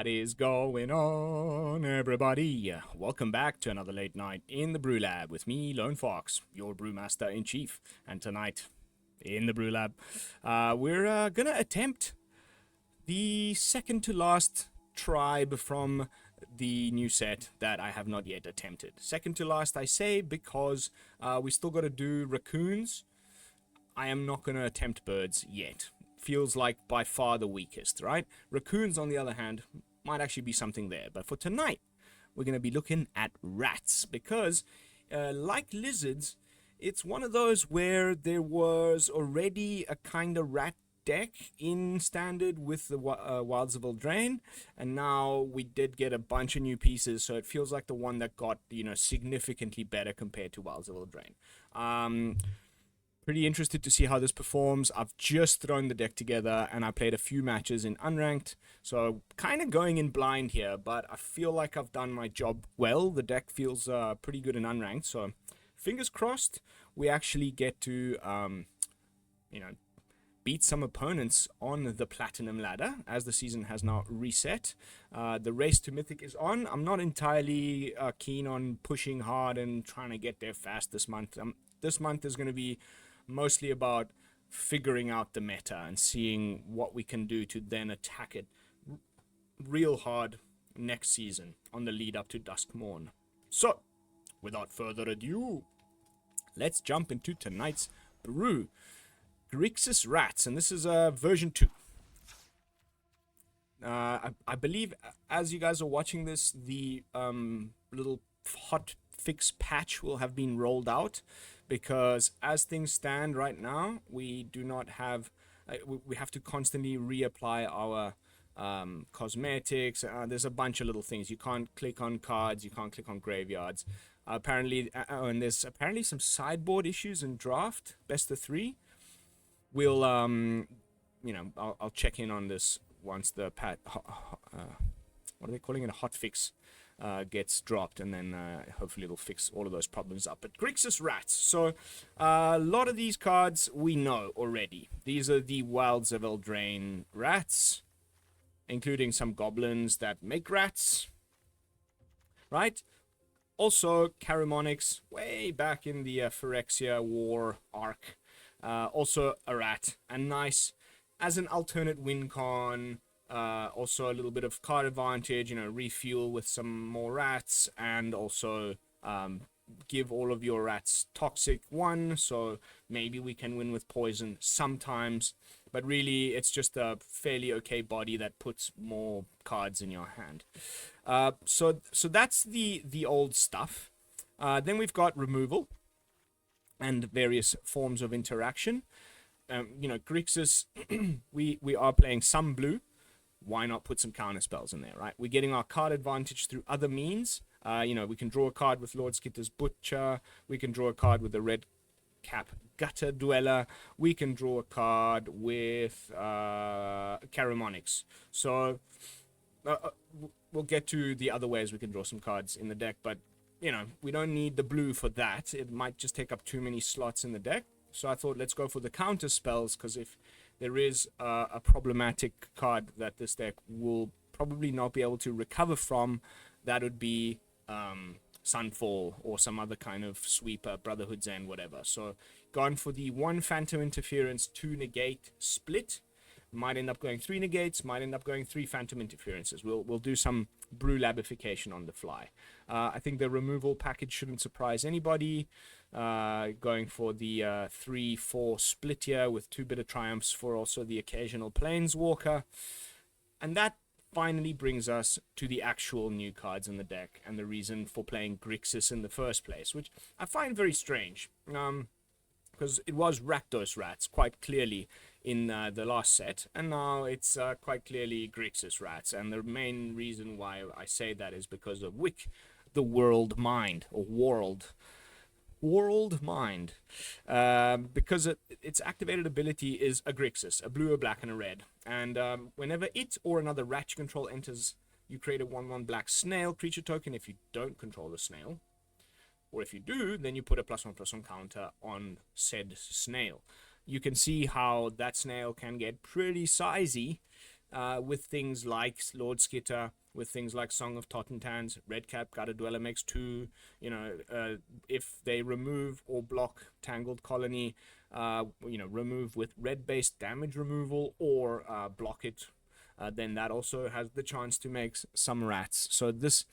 What is going on, everybody? Welcome back to another late night in the BrewLab with me, Lone Fox, your brewmaster in chief. And tonight, in the BrewLab, we're gonna attempt the second to last tribe from the new set that I have not yet attempted. Second to last, I say, because we still got to do raccoons. I am not going to attempt birds yet. Feels like by far the weakest, right? Raccoons, on the other hand, might actually be something there. But for tonight, we're going to be looking at rats because, like lizards, it's one of those where there was already a kind of rat deck in standard with the Wilds of Eldraine, and now we did get a bunch of new pieces, so it feels like the one that got, significantly better compared to Wilds of Eldraine. Pretty interested to see how this performs. I've just thrown the deck together and I played a few matches in unranked, so kind of going in blind here, but I feel like I've done my job well. The deck feels pretty good in unranked, so fingers crossed we actually get to beat some opponents on the Platinum ladder as the season has now reset. The race to Mythic is on. I'm not entirely keen on pushing hard and trying to get there fast this month. This month is going to be mostly about figuring out the meta and seeing what we can do to then attack it real hard next season on the lead up to Duskmorn. So, without further ado, let's jump into tonight's brew. Grixis Rats, and this is version 2. I believe as you guys are watching this, the little hot fix patch will have been rolled out, because as things stand right now, we do not have, we have to constantly reapply our cosmetics. There's a bunch of little things. You can't click on cards, you can't click on graveyards. Apparently, and there's apparently some sideboard issues in draft, best of 3. We'll, I'll check in on this once the what are they calling it? A hot fix gets dropped, and then hopefully it'll fix all of those problems up. But Grixis Rats. So a lot of these cards we know already. These are the Wilds of Eldraine rats, including some goblins that make rats, right? Also, Karumonix, way back in the Phyrexia War arc. Also a rat, and nice as an alternate win con. Also a little bit of card advantage, refuel with some more rats, and also give all of your rats toxic 1, so maybe we can win with poison sometimes, but really it's just a fairly okay body that puts more cards in your hand. So that's the old stuff. Then we've got removal and various forms of interaction. Grixis, we are playing some blue. Why not put some counter spells in there, right? We're getting our card advantage through other means. We can draw a card with Lord Skitter's Butcher. We can draw a card with the Redcap Gutter-Dweller. We can draw a card with Karumonix. So we'll get to the other ways we can draw some cards in the deck, but we don't need the blue for that. It might just take up too many slots in the deck. So I thought, let's go for the counter spells, because if there is a problematic card that this deck will probably not be able to recover from, that would be Sunfall or some other kind of sweeper, Brotherhood's End, whatever. So gone for the 1 Phantom Interference, 2 Negate split. Might end up going 3 negates, might end up going 3 phantom interferences. We'll do some brew labification on the fly. I think the removal package shouldn't surprise anybody. Going for the 3-4 split here with 2 Bitter Triumphs for also the occasional Planeswalker. And that finally brings us to the actual new cards in the deck and the reason for playing Grixis in the first place, which I find very strange. Because it was Rakdos Rats quite clearly in the last set, and now it's quite clearly Grixis Rats. And the main reason why I say that is because of Wick, the Whorled Mind, or Whorled Mind. Because its activated ability is a Grixis, a blue, a black, and a red. And whenever it or another rat you control enters, you create a 1/1 black snail creature token if you don't control the snail. Or if you do, then you put a +1/+1 counter on said snail. You can see how that snail can get pretty sizey with things like Lord Skitter, with things like Song of Totentanz. Redcap Gutter-Dweller makes 2. You know, if they remove or block Tangled Colony, you know, remove with red-based damage removal or block it, then that also has the chance to make some rats. So this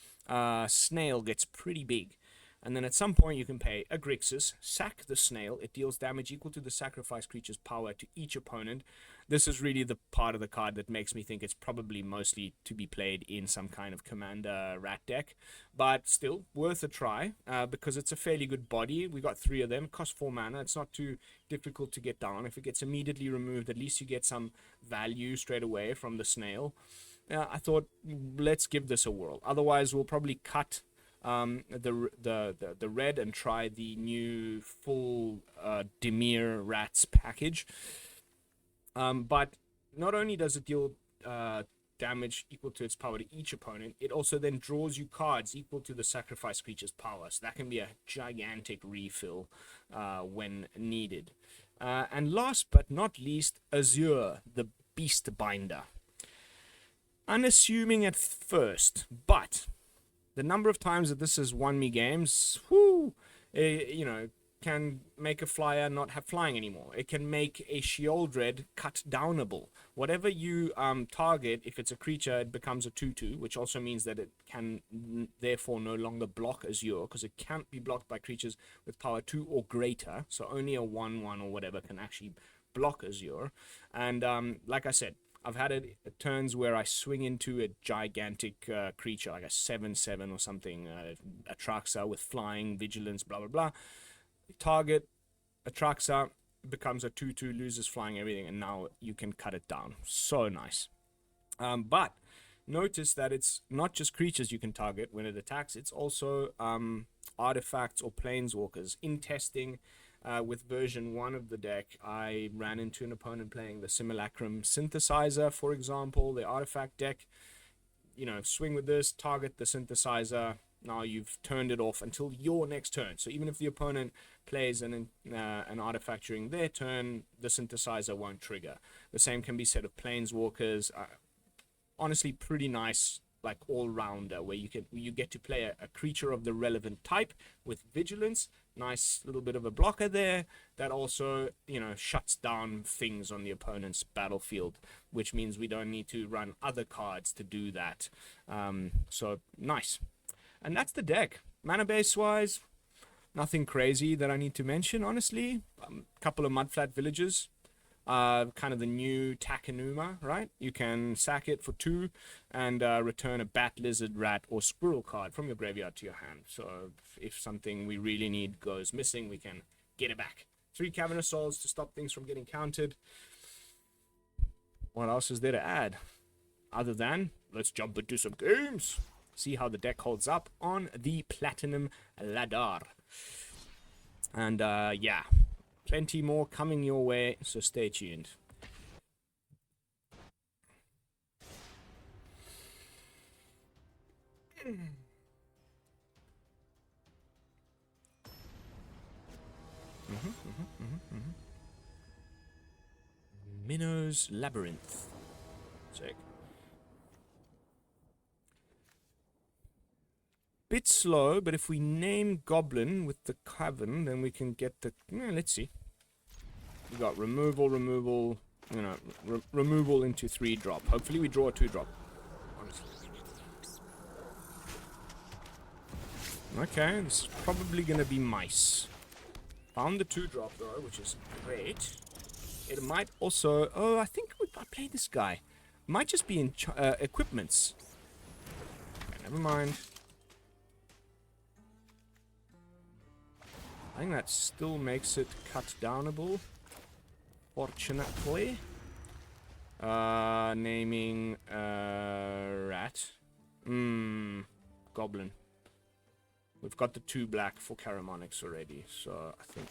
snail gets pretty big. And then at some point you can pay a Grixis, sack the snail. It deals damage equal to the sacrifice creature's power to each opponent. This is really the part of the card that makes me think it's probably mostly to be played in some kind of commander rat deck. But still, worth a try, because it's a fairly good body. We got 3 of them, cost 4 mana. It's not too difficult to get down. If it gets immediately removed, at least you get some value straight away from the snail. I thought, let's give this a whirl. Otherwise, we'll probably cut the red and try the new full Dimir Rats package. But not only does it deal damage equal to its power to each opponent, it also then draws you cards equal to the sacrifice creature's power. So that can be a gigantic refill when needed. And last but not least, Azure, the Beastbinder. Unassuming at first, but the number of times that this has won me games, whoo, you know, can make a flyer not have flying anymore. It can make a Sheoldred cut downable. Whatever you target, if it's a creature, it becomes a 2/2, which also means that it can therefore no longer block Azure, because it can't be blocked by creatures with power 2 or greater. So only a 1/1 or whatever can actually block Azure. And like I said, I've had it at turns where I swing into a gigantic creature, like a 7/7 or something, Atraxa with flying, vigilance, blah, blah, blah. Target, Atraxa, becomes a 2/2, loses flying, everything, and now you can cut it down. So nice. But notice that it's not just creatures you can target when it attacks, it's also artifacts or planeswalkers. In testing, with version 1 of the deck, I ran into an opponent playing the Simulacrum Synthesizer, for example, the artifact deck. You know, swing with this, target the Synthesizer. Now you've turned it off until your next turn. So even if the opponent plays an artifact during their turn, the Synthesizer won't trigger. The same can be said of Planeswalkers. Honestly, pretty nice, like all-rounder, where you get to play a creature of the relevant type with vigilance. Nice little bit of a blocker there that also, you know, shuts down things on the opponent's battlefield, which means we don't need to run other cards to do that. So nice. And that's the deck. Mana base wise, nothing crazy that I need to mention, honestly. A couple of Mudflat Villages. Kind of the new Takenuma, right? You can sack it for 2 and return a bat, lizard, rat, or squirrel card from your graveyard to your hand. So if something we really need goes missing, we can get it back. 3 Cavern of Souls to stop things from getting countered. What else is there to add? Other than, let's jump into some games. See how the deck holds up on the Platinum ladder. And yeah. Plenty more coming your way, so stay tuned. Minnow's Labyrinth. Sick. Bit slow, but if we name Goblin with the Cavern, then we can get the... let's see. We got removal, you know, removal into 3-drop. Hopefully we draw a 2-drop. Honestly. Okay, this is probably going to be mice. Found the 2-drop though, which is great. It might also... Oh, I think I play this guy. Might just be in equipments. Okay, never mind. I think that still makes it cut downable. Fortunately. Naming rat. Goblin. We've got the 2 black for Karumonix already, so I think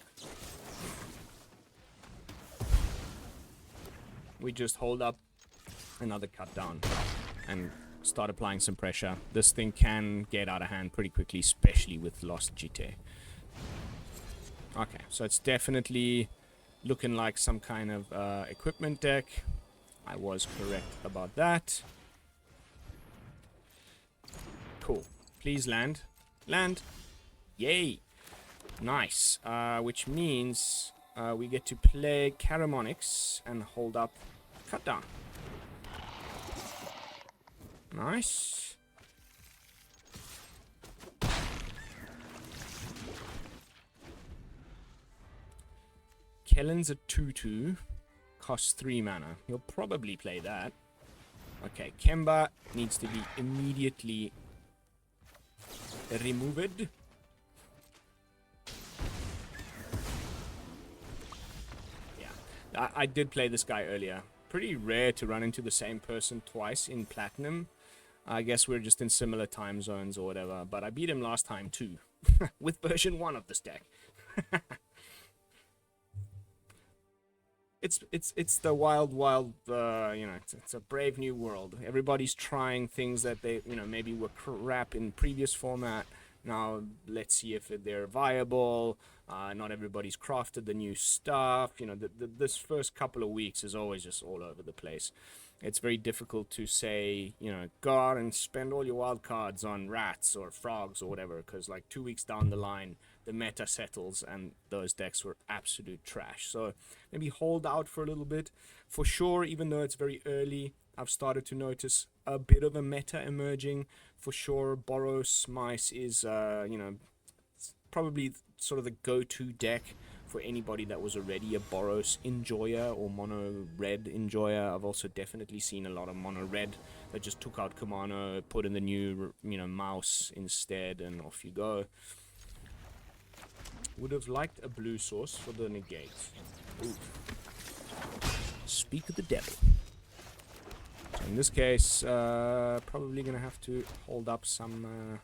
we just hold up another cut down and start applying some pressure. This thing can get out of hand pretty quickly, especially with Lost GT. Okay, so it's definitely looking like some kind of equipment deck. I was correct about that. Cool. Please land. Land. Yay. Nice. Which means we get to play Karumonix and hold up Cut Down. Nice. Kellen's a 2/2. Costs 3 mana. He'll probably play that. Okay, Kemba needs to be immediately removed. Yeah, I did play this guy earlier. Pretty rare to run into the same person twice in Platinum. I guess we're just in similar time zones or whatever, but I beat him last time too, with version 1 of this deck. It's the wild, you know, it's a brave new world. Everybody's trying things that they, you know, maybe were crap in previous format. Now let's see if they're viable. Not everybody's crafted the new stuff. You know, this first couple of weeks is always just all over the place. It's very difficult to say, you know, go out and spend all your wild cards on rats or frogs or whatever, because like 2 weeks down the line, the meta settles and those decks were absolute trash. So maybe hold out for a little bit. For sure, even though it's very early, I've started to notice a bit of a meta emerging. For sure, Boros Mice is, you know, probably sort of the go-to deck for anybody that was already a Boros enjoyer or mono red enjoyer. I've also definitely seen a lot of mono red that just took out Kumano, put in the new, you know, mouse instead, and off you go. Would have liked a blue source for the negate. Ooh. Speak of the devil. So in this case, probably gonna have to hold up some,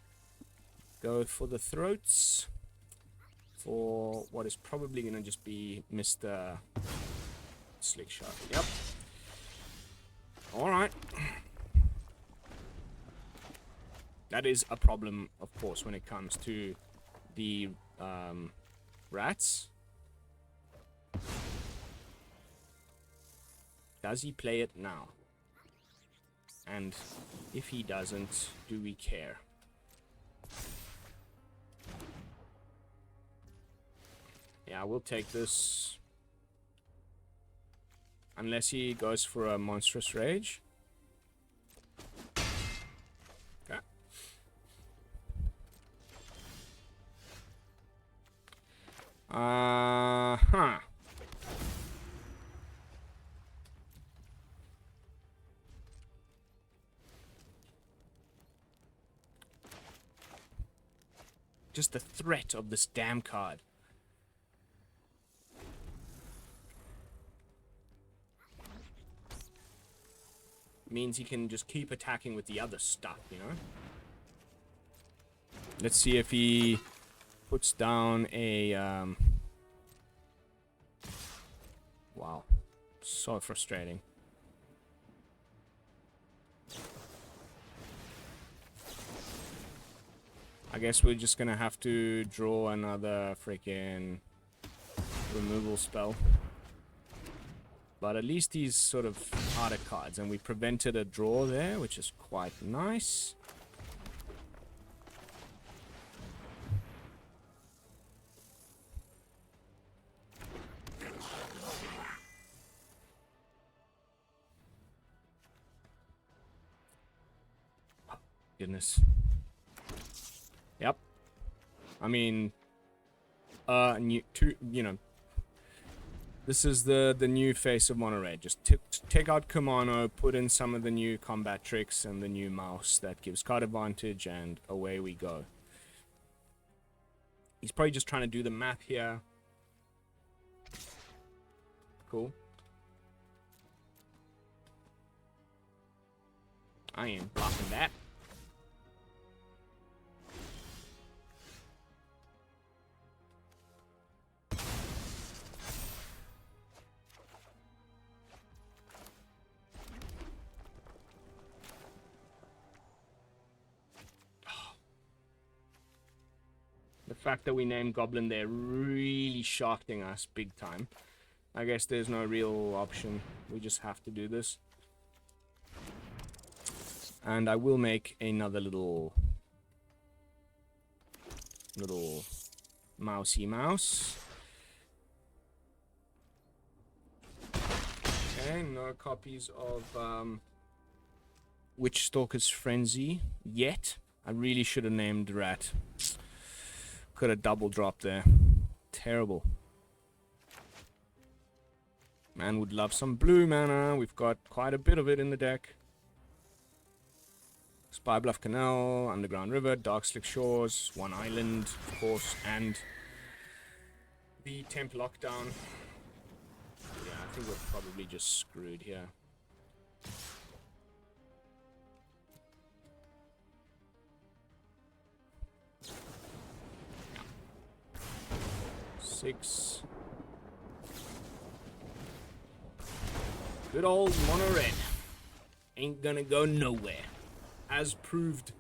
go for the throats. For what is probably going to just be Mr. Slick Shot. Yep. Alright. That is a problem, of course, when it comes to the rats. Does he play it now? And if he doesn't, do we care? Yeah, we'll take this. Unless he goes for a Monstrous Rage. Okay. Huh. Just the threat of this damn card. Means he can just keep attacking with the other stuff, you know? Let's see if he puts down a, wow. So frustrating. I guess we're just gonna have to draw another freaking removal spell. But at least he's sort of harder cards, and we prevented a draw there, which is quite nice. Oh, goodness. Yep. I mean, you know, this is the new face of mono red. Just take out Kumano, put in some of the new combat tricks and the new mouse that gives card advantage, and away we go. He's probably just trying to do the math here. Cool. I ain't blocking that. The fact that we named Goblin there really shocking us big time. I guess there's no real option. We just have to do this. And I will make another little mousy mouse. Okay, no copies of Witch Stalker's Frenzy yet. I really should have named Rat. Could have double dropped there. Terrible. Man would love some blue mana. We've got quite a bit of it in the deck. Spirebluff Canal, Underground River, Darkslick Shores, one island, of course, and the Temp Lockdown. Yeah, I think we're probably just screwed here. Six. Good old mono red. Ain't gonna go nowhere. As proved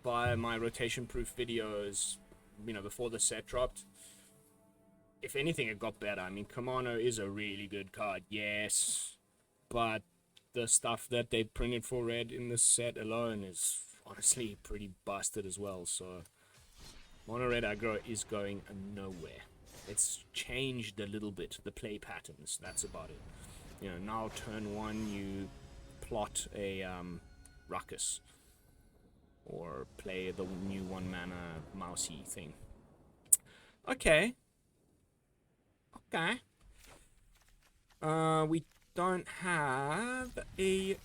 by my rotation proof videos, you know, before the set dropped. If anything, it got better. I mean, Karumonix is a really good card, yes. But the stuff that they printed for red in this set alone is honestly pretty busted as well. So, mono red aggro is going nowhere. It's changed a little bit, the play patterns, that's about it. You know, now turn one, you plot a ruckus. Or play the new 1 mana mousy thing. Okay. Okay. We don't have a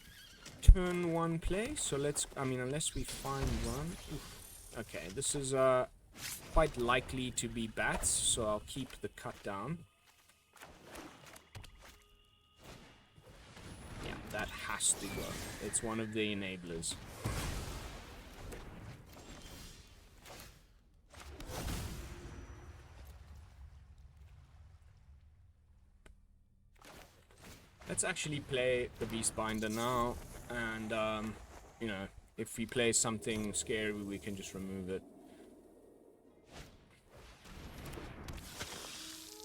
turn 1 play, so let's, I mean, unless we find one. Oof. Okay, this is quite likely to be bats, so I'll keep the cut down. Yeah, that has to go. It's one of the enablers. Let's actually play the Beastbinder now, and, you know, if we play something scary, we can just remove it.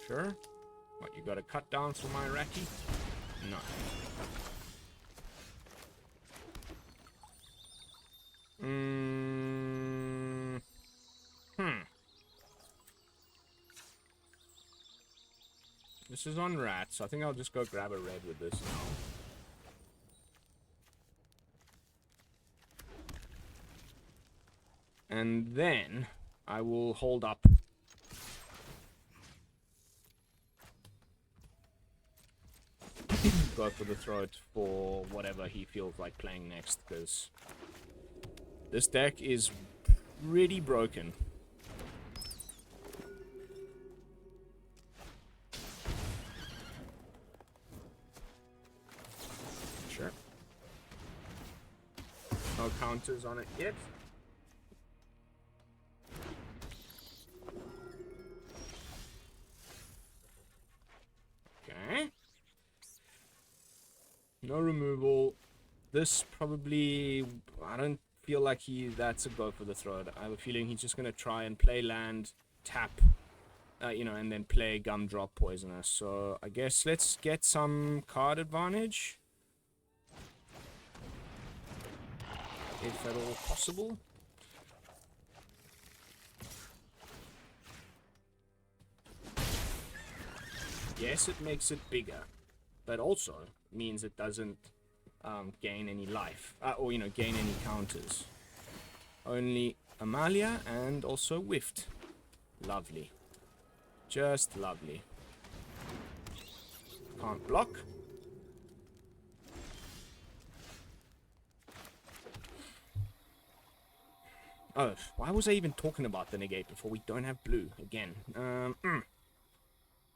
Sure. What, you got a cut down for my Raki? No. This is on rat, so I think I'll just go grab a red with this now. And then I will hold up. Go for the throat for whatever he feels like playing next, because this deck is pretty broken. Sure. No counters on it yet. Okay. No removal. This probably, I don't feel like that's a go for the throat. I have a feeling he's just going to try and play land, tap, you know, and then play Gumdrop Poisonous. So I guess let's get some card advantage. If at all possible. Yes, it makes it bigger, but also means it doesn't gain any life, or, you know, gain any counters. Only Amalia and also Whiffed. Lovely. Just lovely. Can't block. Oh, why was I even talking about the negate before? We don't have blue again.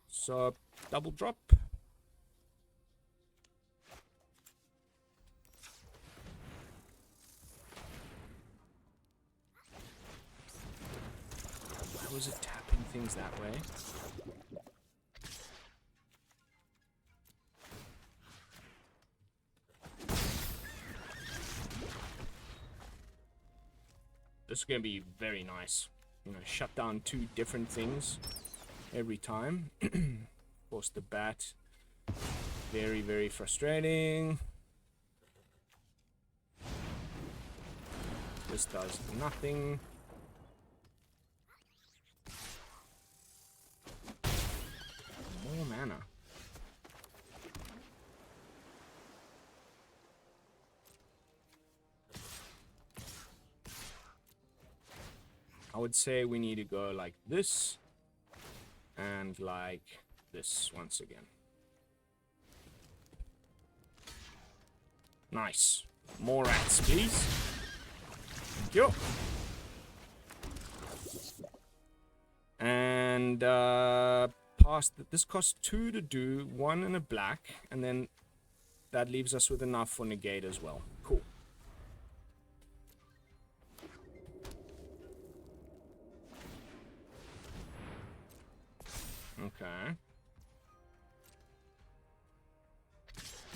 So, double drop. Why was it tapping things that way? This is going to be very nice. You know, shut down two different things every time. course, the bat. Very, very frustrating. This does nothing. More mana. I would say we need to go like this and like this once again. Nice. More rats, please. Thank you. And past that, this costs 2 to do, 1 and a black, and then that leaves us with enough for negate as well. Cool. Okay.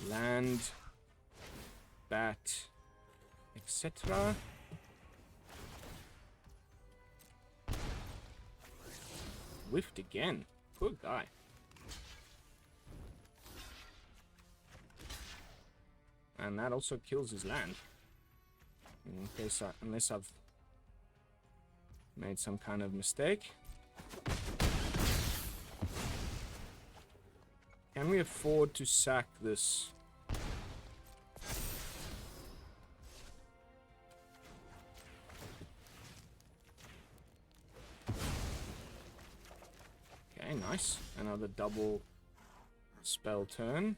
Land, bat, etc. Whiffed again. Good guy. And that also kills his land. In case unless I've made some kind of mistake. Can we afford to sack this? Okay, nice. Another double spell turn.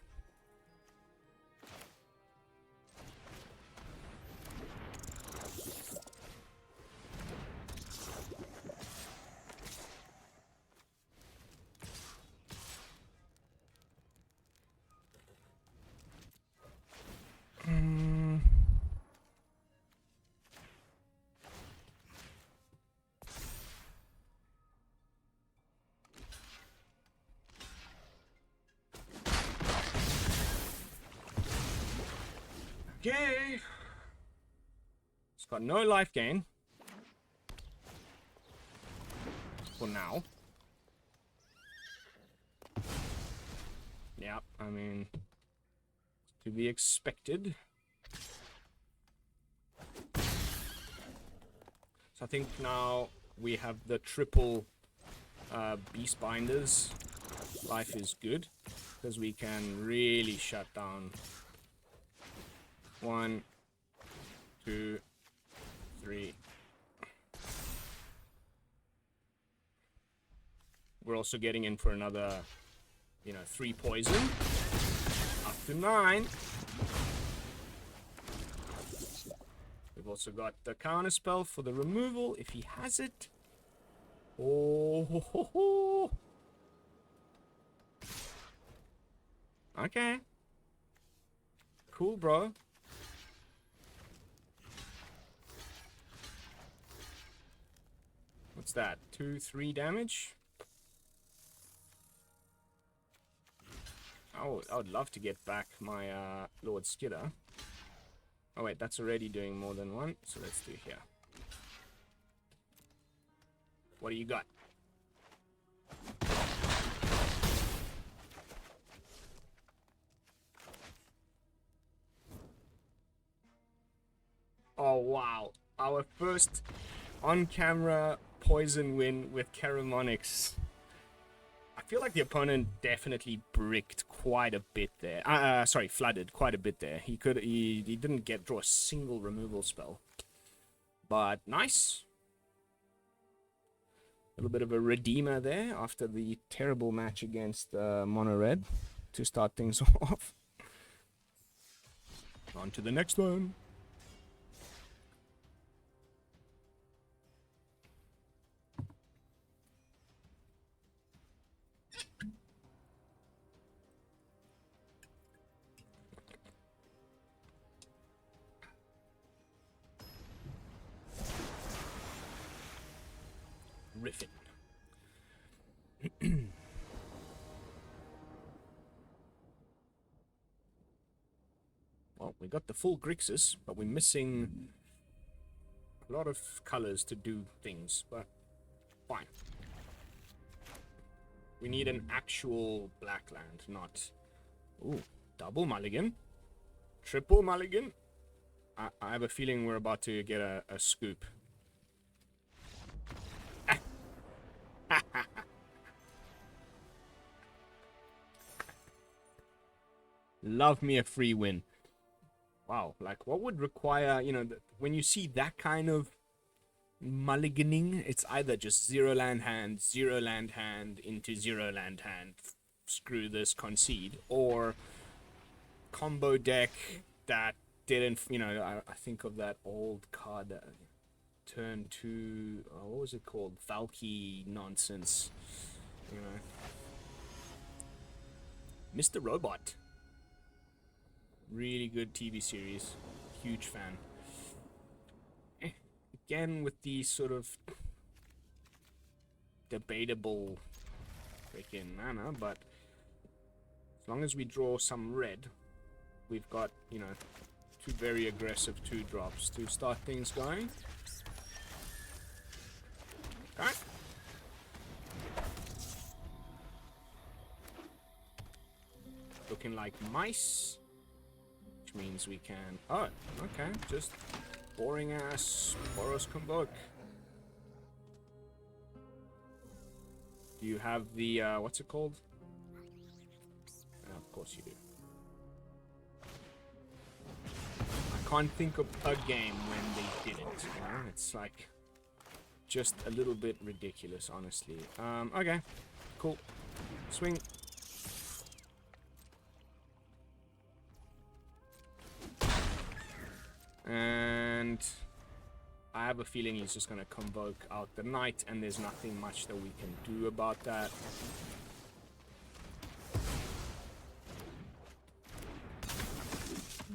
Okay. It's got no life gain. For now. Yeah, I mean, to be expected. So I think now we have the triple Beastbinders. Life is good, because we can really shut down 1, 2, 3. We're also getting in for another, 3 poison. Up to 9. We've also got the counter spell for the removal if he has it. Oh, ho, ho, ho. Okay. Cool, bro. What's that? 2, 3 damage? Oh, I would love to get back my Lord Skitter. Oh wait, that's already doing more than 1, so let's do here. What do you got? Oh wow, our first on-camera poison win with Karumonix. I feel like the opponent definitely bricked quite a bit there. Sorry, flooded quite a bit there. He didn't draw a single removal spell. But nice. A little bit of a redeemer there after the terrible match against Mono Red to start things off. On to the next one. Riffin. Well, we got the full Grixis, but we're missing a lot of colors to do things, but fine. We need an actual black land, not... Ooh, double mulligan. Triple mulligan. I have a feeling we're about to get a scoop. Love me a free win. Wow, like what would require, you know, when you see that kind of mulliganing, it's either just 0 land hand, 0 land hand into 0 land hand, screw this, concede, or combo deck that didn't, you know, I think of that old card that turn 2, what was it called? Valky nonsense, you know. Mr. Robot. Really good TV series. Huge fan. Again, with the sort of debatable freaking mana, but as long as we draw some red, we've got, you know, 2 very aggressive 2-drops to start things going. Okay. Looking like mice. Which means we can... Oh, okay. Just boring ass Boros Convoke. Do you have the, what's it called? Of course you do. I can't think of a game when they didn't, you know? It's like just a little bit ridiculous, honestly. Okay. Cool. Swing. And I have a feeling he's just going to convoke out the knight, and there's nothing much that we can do about that.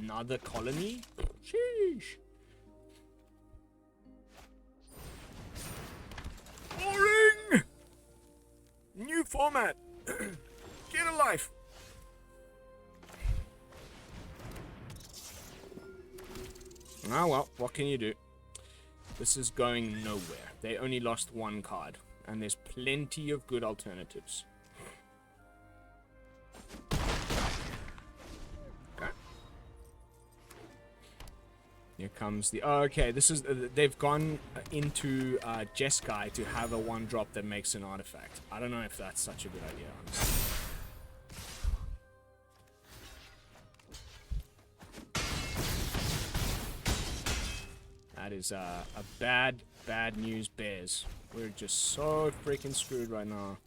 Another colony? Sheesh. Boring! New format. Get a life. Ah, well, what can you do? This is going nowhere. They only lost 1 card, and there's plenty of good alternatives. Okay. Here comes the... Oh, okay, this is... they've gone into Jeskai to have a 1-drop that makes an artifact. I don't know if that's such a good idea, honestly. That is a bad news bears. We're just so freaking screwed right now.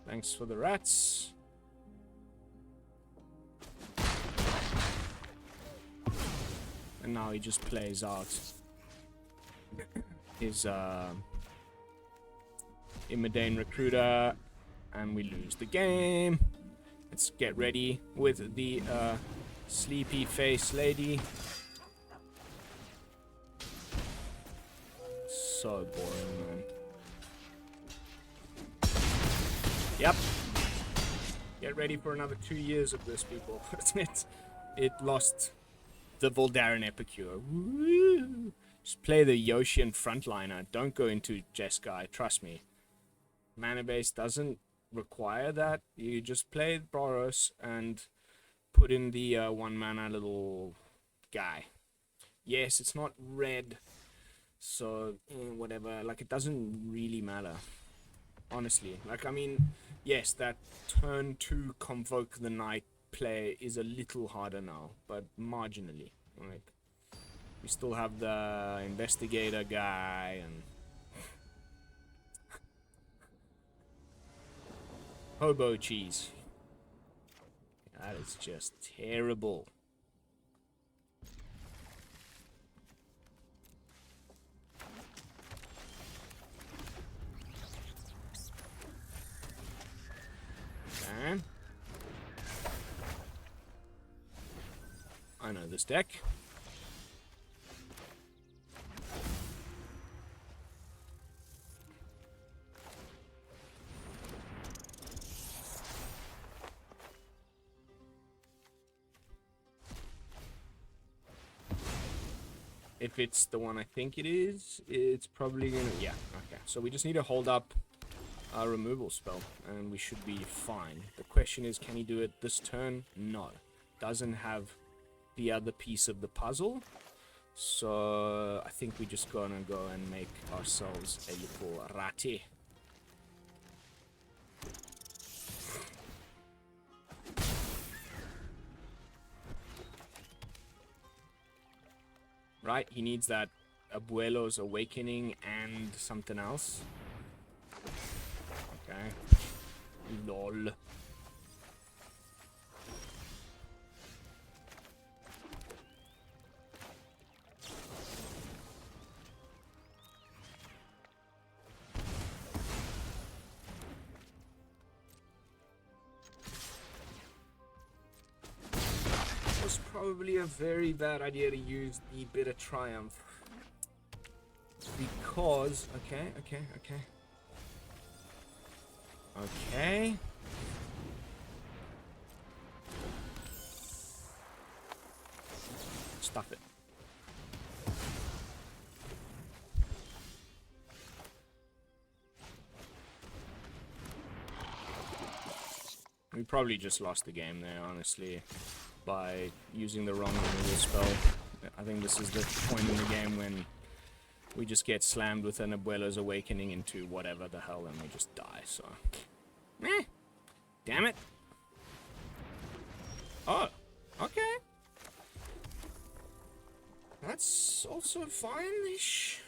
Thanks for the rats. And now he just plays out his Imodane Recruiter. And we lose the game. Let's get ready with the sleepy face lady. So boring, man. Yep. Get ready for another 2 years of this, people. It lost the Voldaren Epicure. Woo! Just play the Yoshian frontliner. Don't go into Jeskai. Trust me. Mana base doesn't require that. You just play Boros and put in the 1 mana little guy. Yes, it's not red, so whatever. Like, it doesn't really matter, honestly. Like, I mean, yes, that turn 2 Convoke the Knight play is a little harder now, but marginally. Like, we still have the Investigator guy and Hobo cheese. That is just terrible. Okay. I know this deck. if it's the one I think it is, it's probably gonna... Yeah, okay. So we just need to hold up our removal spell, and we should be fine. The question is, can he do it this turn? No. Doesn't have the other piece of the puzzle. So I think we're just gonna go and make ourselves a little ratty. Right, he needs that Abuelo's Awakening and something else. Okay. Lol. Probably a very bad idea to use the Bitter Triumph, because okay. Stuff it. We probably just lost the game there, honestly, by using the wrong removal spell. I think this is the point in the game when we just get slammed with an Abuelo's Awakening into whatever the hell and we just die, so... Meh! Damn it! Oh, okay. That's also fine-ish.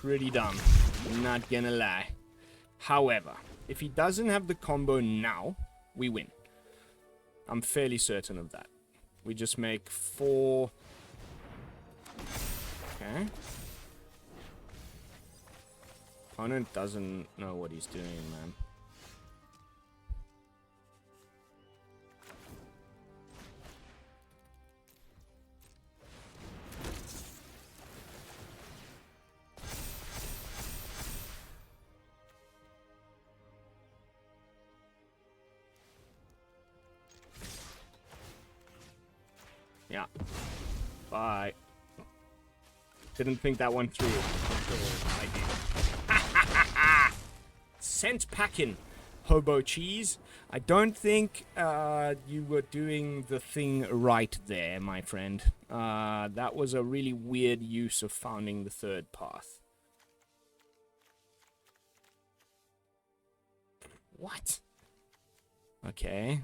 Pretty dumb, not gonna lie. However, if he doesn't have the combo now, we win. I'm fairly certain of that. We just make 4... Okay. Opponent doesn't know what he's doing, man. Yeah. Bye. Didn't think that one through. I did. Scent packing, hobo cheese. I don't think you were doing the thing right there, my friend. That was a really weird use of founding the third path. What? Okay.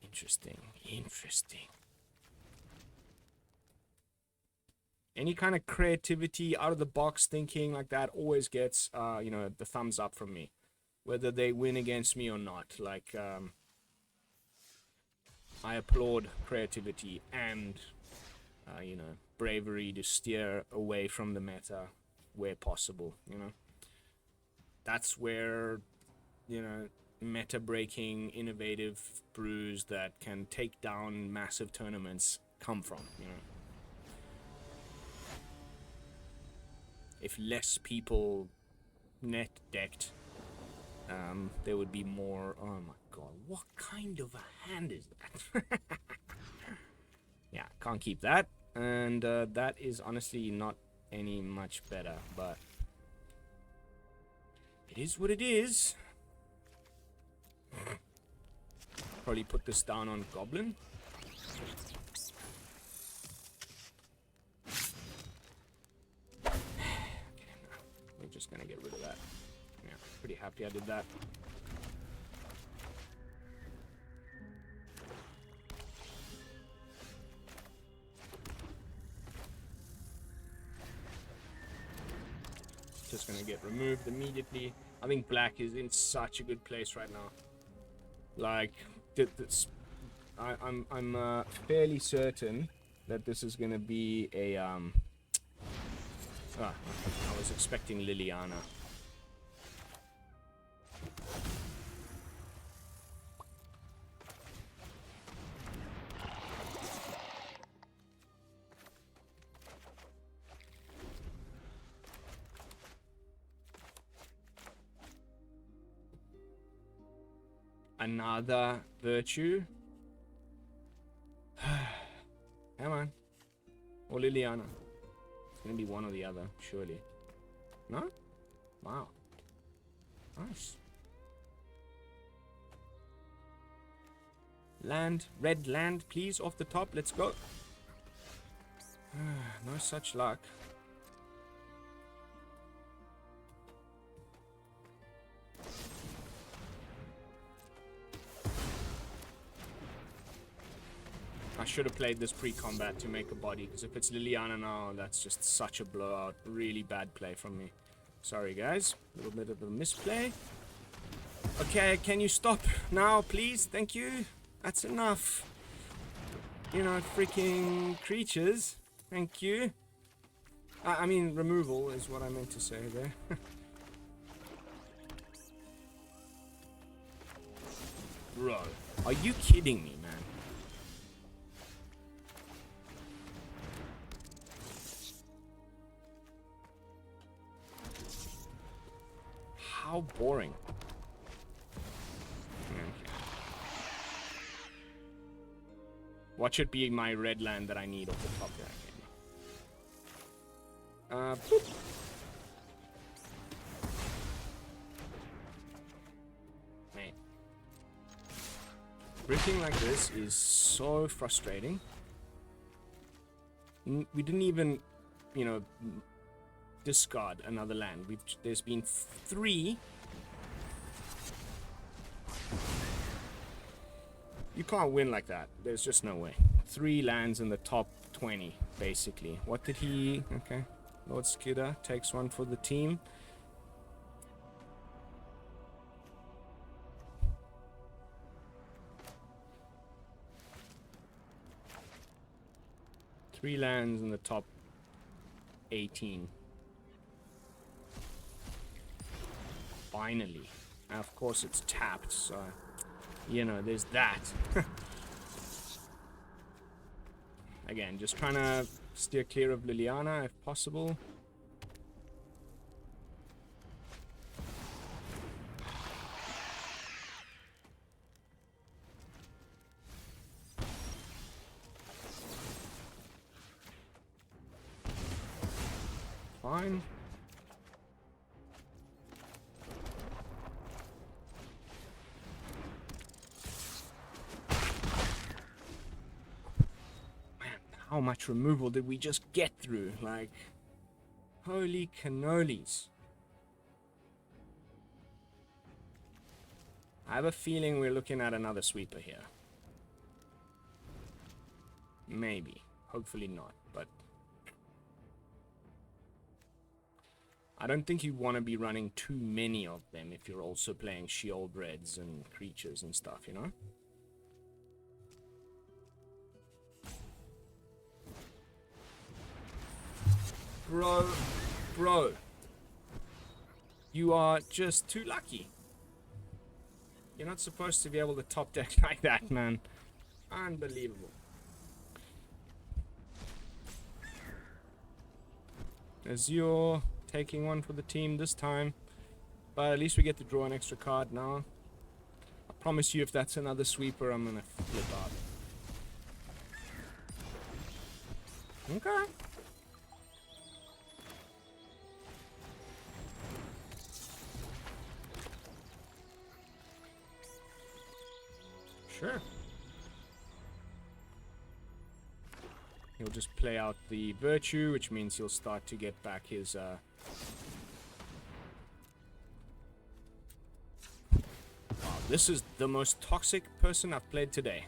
Interesting. Interesting. Any kind of creativity, out of the box thinking like that always gets, you know, the thumbs up from me. Whether they win against me or not. Like, I applaud creativity and, you know, bravery to steer away from the meta where possible, you know. That's where, you know, meta-breaking, innovative brews that can take down massive tournaments come from, you know. If less people net-decked, there would be more... Oh my god, what kind of a hand is that? Yeah, can't keep that. And that is honestly not any much better, but... It is what it is. Probably put this down on Goblin. We're just gonna get rid of that. Yeah, pretty happy I did that. Just gonna get removed immediately. I think black is in such a good place right now. Like, I'm fairly certain that this is gonna be a I was expecting Liliana. Another Virtue. Come on. Or Liliana. It's gonna be one or the other, surely. No? Wow. Nice. Land. Red land, please, off the top. Let's go. No such luck. I should have played this pre-combat to make a body, because if it's Liliana now, that's just such a blowout. Really bad play from me. Sorry, guys. A little bit of a misplay. Okay, can you stop now, please? Thank you. That's enough. You know, freaking creatures. Thank you. I mean, removal is what I meant to say there. Bro, are you kidding me, man? How boring. Okay. What should be my red land that I need off the top there? Boop. Man. Bricking like this is so frustrating. We didn't even, you know, discard another land. There's been 3. You can't win like that. There's just no way. 3 lands in the top 20, basically. What did he... Okay. Lord Skitter takes one for the team. Three lands in the top 18. Finally. And of course it's tapped, so... You know, there's that. Again, just trying to steer clear of Liliana if possible. Fine. How much removal did we just get through? Like, holy cannolis. I have a feeling we're looking at another sweeper here. Maybe. Hopefully not, but... I don't think you want to be running too many of them if you're also playing shield reds and creatures and stuff, you know? Bro, you are just too lucky. You're not supposed to be able to top deck like that, man. Unbelievable. Azure taking one for the team this time, but at least we get to draw an extra card now. I promise you, if that's another sweeper, I'm gonna flip out. Okay. Sure. He'll just play out the Virtue, which means he'll start to get back his, Wow, this is the most toxic person I've played today.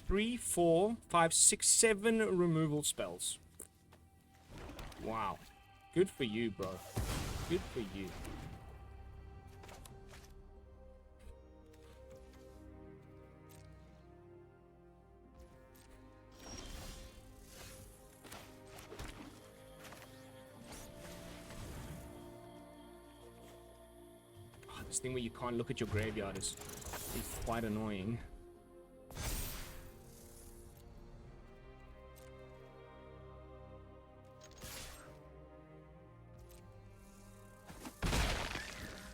3, 4, 5, 6, 7 removal spells. Wow. Good for you, bro. Good for you. This thing where you can't look at your graveyard is quite annoying.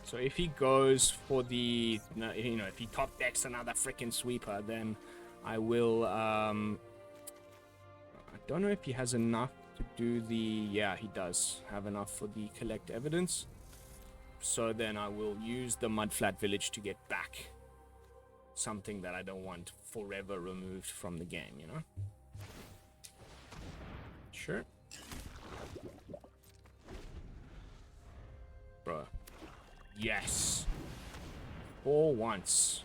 So if he goes for the, you know, if he top decks another freaking sweeper, then I will, I don't know if he has enough to do the, yeah, he does have enough for the collect evidence. So then I will use the Mudflat Village to get back something that I don't want forever removed from the game, you know? Sure. Bro. Yes. For once.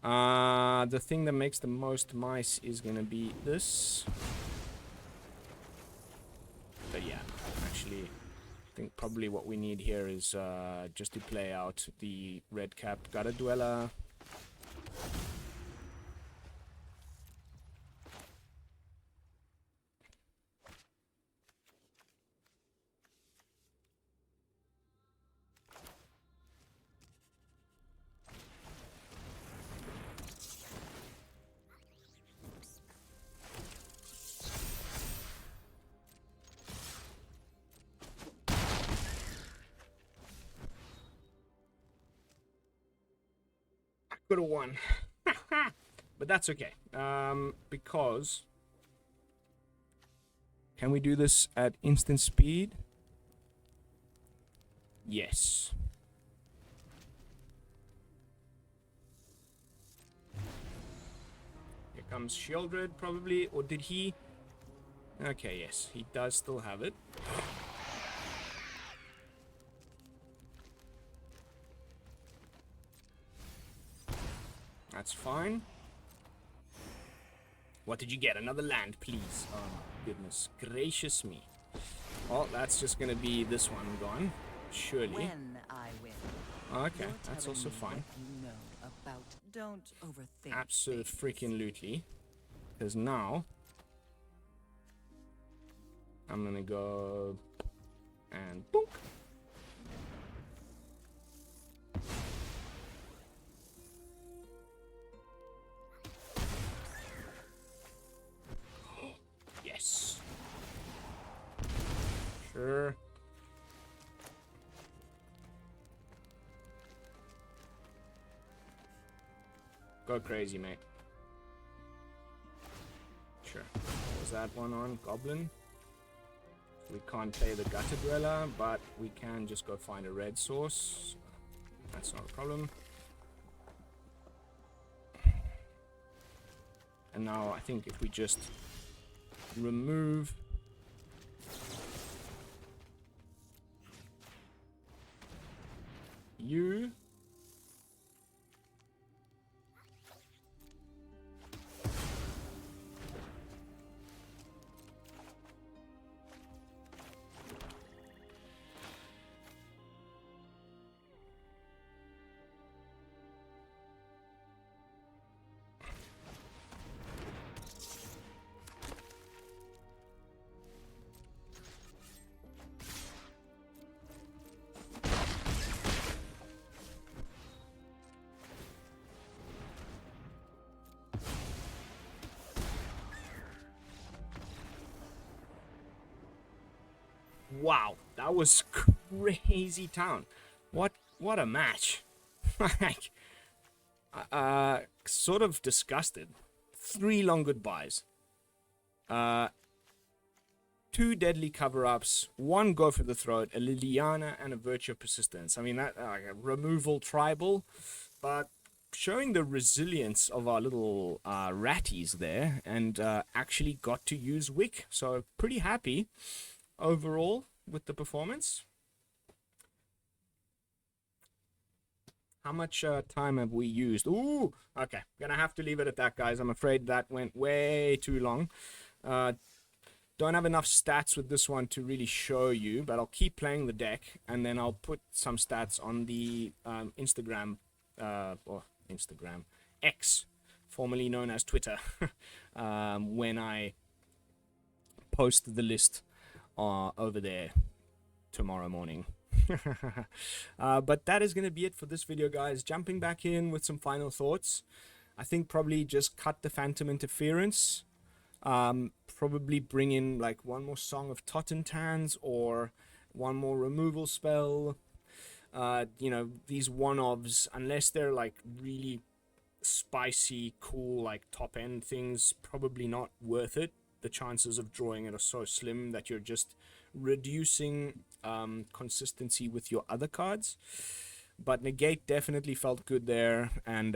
The thing that makes the most mice is gonna be this. But yeah, actually, I think probably what we need here is just to play out the Redcap Gutter-Dweller. Could have won. But that's okay. Because... Can we do this at instant speed? Yes. Here comes Shieldred, probably. Or did he... Okay, yes. He does still have it. That's fine. What did you get? Another land, please. Oh, goodness gracious me. Well, that's just gonna be this one gone. Surely. When I win. Okay, that's also fine. You know about. Don't overthink. Absolute freaking lootly. Because now... I'm gonna go... And boom. Yes. Sure. Go crazy, mate. Sure. What was that one on? Goblin? We can't play the Gutter-Dweller, but we can just go find a red source. That's not a problem. And now I think if we just remove you, wow, that was crazy town. What a match. Like, sort of disgusted. 3 long goodbyes. 2 deadly cover-ups, 1 go for the throat, a Liliana, and a Virtue of Persistence. I mean, that a removal tribal, but showing the resilience of our little ratties there, and actually got to use Wick. So pretty happy overall with the performance. How much time have we used? Ooh, okay. Gonna have to leave it at that, guys. I'm afraid that went way too long. Don't have enough stats with this one to really show you, but I'll keep playing the deck, and then I'll put some stats on the Instagram, or Instagram, X, formerly known as Twitter, when I post the list over there tomorrow morning. But that is going to be it for this video, guys. Jumping back in with some final thoughts. I think probably just cut the Phantom Interference. Probably bring in like one more Song of Totentanz, or one more removal spell. You know, these one-offs, unless they're like really spicy, cool, like top-end things, probably not worth it. The chances of drawing it are so slim that you're just reducing consistency with your other cards. But Negate definitely felt good there, and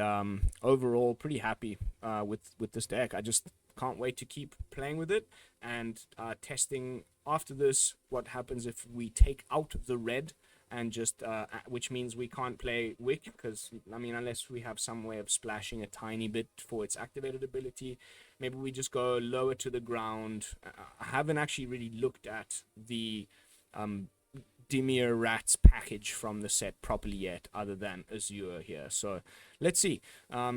overall pretty happy with this deck. I just can't wait to keep playing with it and testing after this what happens if we take out the red and just which means we can't play Wick, because I mean, unless we have some way of splashing a tiny bit for its activated ability, maybe we just go lower to the ground. I haven't actually really looked at the Dimir Rats package from the set properly yet, other than Azure here. So let's see.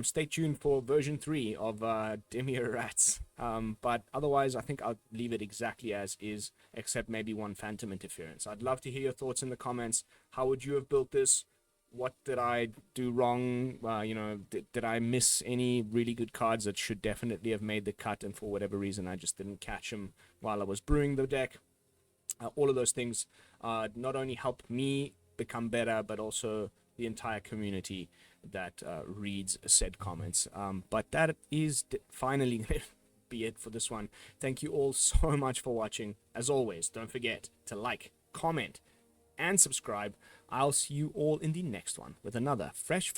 Stay tuned for version 3 of Dimir Rats. But otherwise, I think I'll leave it exactly as is, except maybe one Phantom Interference. I'd love to hear your thoughts in the comments. How would you have built this? What did I do wrong? You know, did I miss any really good cards that should definitely have made the cut, and for whatever reason I just didn't catch them while I was brewing the deck? All of those things not only help me become better, but also the entire community that reads said comments. But that is finally going to be it for this one. Thank you all so much for watching. As always, don't forget to like, comment, and subscribe. I'll see you all in the next one with another fresh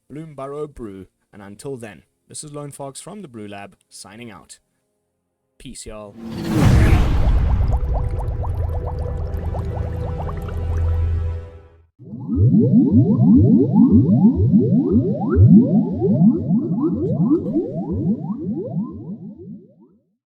Bloomburrow brew. And until then, this is Lone Fox from the BrewLab, signing out. Peace, y'all. Woo!